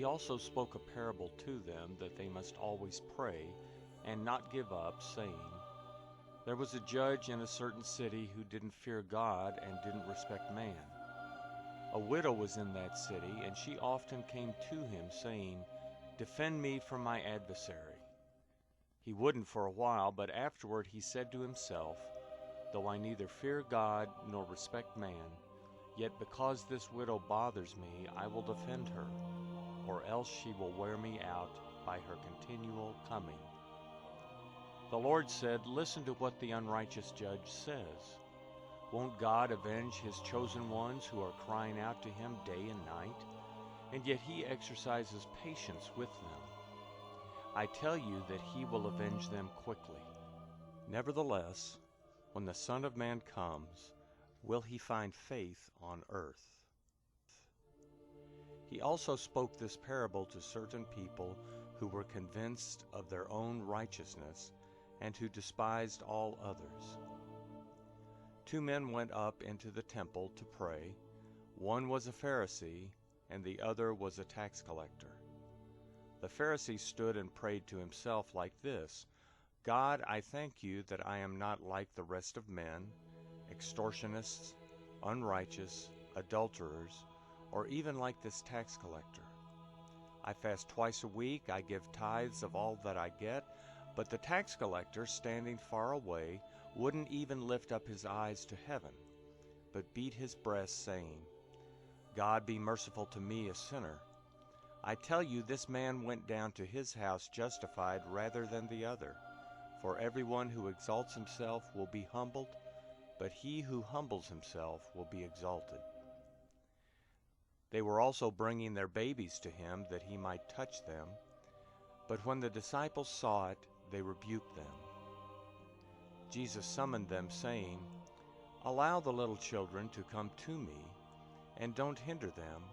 also spoke a parable to them that they must always pray and not give up, saying, There was a judge in a certain city who didn't fear God and didn't respect man. A widow was in that city, and she often came to him, saying, Defend me from my adversary. He wouldn't for a while, but afterward he said to himself, Though I neither fear God nor respect man, yet because this widow bothers me, I will defend her, or else she will wear me out by her continual coming. The Lord said, Listen to what the unrighteous judge says. Won't God avenge his chosen ones who are crying out to him day and night? And yet he exercises patience with them. I tell you that he will avenge them quickly. Nevertheless, when the Son of Man comes, will he find faith on earth? He also spoke this parable to certain people who were convinced of their own righteousness and who despised all others. Two men went up into the temple to pray. One was a Pharisee, and the other was a tax collector. The Pharisee stood and prayed to himself like this, God, I thank you that I am not like the rest of men, extortionists, unrighteous, adulterers, or even like this tax collector. I fast twice a week, I give tithes of all that I get, but the tax collector, standing far away, wouldn't even lift up his eyes to heaven, but beat his breast, saying, God be merciful to me, a sinner. I tell you, this man went down to his house justified rather than the other. For everyone who exalts himself will be humbled, but he who humbles himself will be exalted. They were also bringing their babies to him that he might touch them, but when the disciples saw it, they rebuked them. Jesus summoned them, saying, Allow the little children to come to me, and don't hinder them,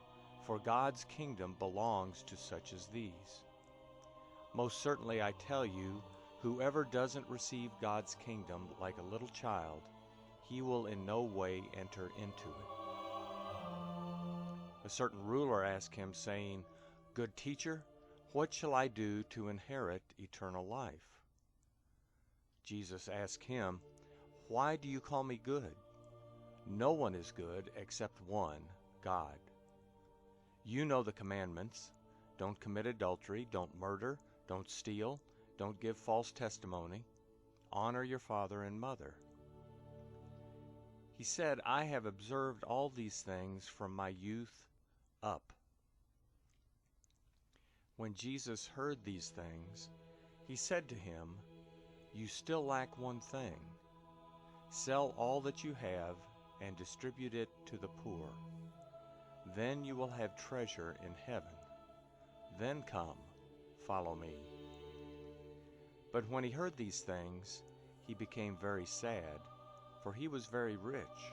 for God's kingdom belongs to such as these. Most certainly I tell you, whoever doesn't receive God's kingdom like a little child, he will in no way enter into it. A certain ruler asked him, saying, Good teacher, what shall I do to inherit eternal life? Jesus asked him, Why do you call me good? No one is good except one, God. You know the commandments. Don't commit adultery, don't murder, don't steal, don't give false testimony, honor your father and mother. He said, I have observed all these things from my youth up. When Jesus heard these things, he said to him, You still lack one thing. Sell all that you have and distribute it to the poor. Then you will have treasure in heaven. Then come, follow me. But when he heard these things, he became very sad, for he was very rich.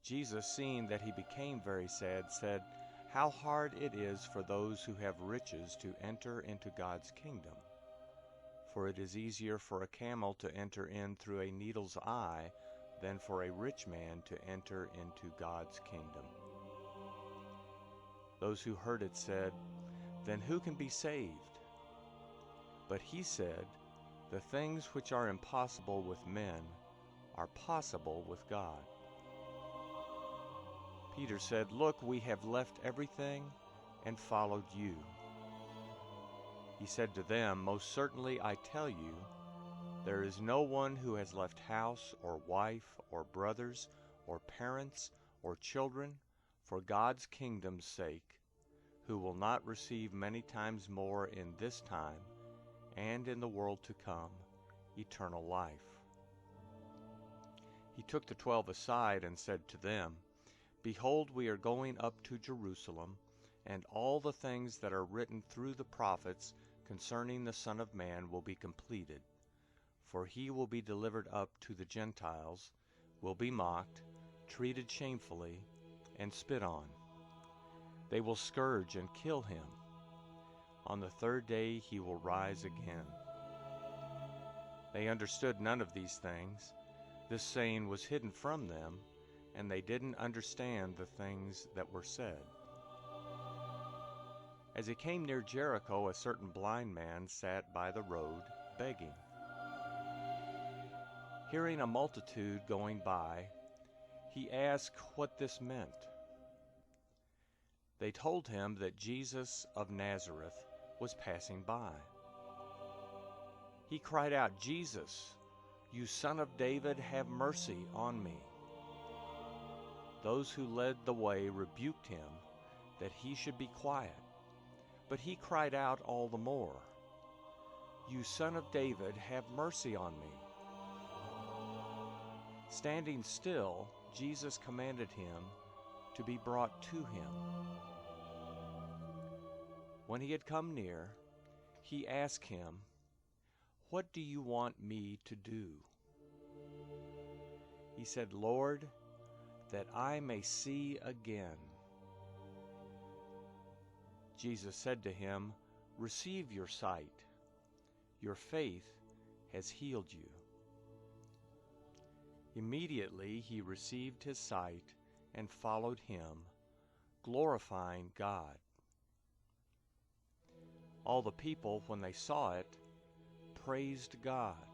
Jesus, seeing that he became very sad, said, How hard it is for those who have riches to enter into God's kingdom. For it is easier for a camel to enter in through a needle's eye than for a rich man to enter into God's kingdom. Those who heard it said, Then who can be saved? But he said, The things which are impossible with men are possible with God. Peter said, Look, we have left everything and followed you. He said to them, Most certainly I tell you, there is no one who has left house or wife or brothers or parents or children for God's kingdom's sake, who will not receive many times more in this time and in the world to come eternal life. He took the 12 aside and said to them, Behold, we are going up to Jerusalem, and all the things that are written through the prophets concerning the Son of Man will be completed. For he will be delivered up to the Gentiles, will be mocked, treated shamefully, and spit on. They will scourge and kill him. On the third day he will rise again. They understood none of these things. This saying was hidden from them, and they didn't understand the things that were said. As he came near Jericho, a certain blind man sat by the road, begging. Hearing a multitude going by, he asked what this meant. They told him that Jesus of Nazareth was passing by. He cried out, "Jesus, you Son of David, have mercy on me." Those who led the way rebuked him that he should be quiet, but he cried out all the more, "You Son of David, have mercy on me." Standing still, Jesus commanded him to be brought to him. When he had come near, he asked him, "What do you want me to do?" He said, "Lord, that I may see again." Jesus said to him, "Receive your sight. Your faith has healed you." Immediately he received his sight and followed him, glorifying God. All the people, when they saw it, praised God.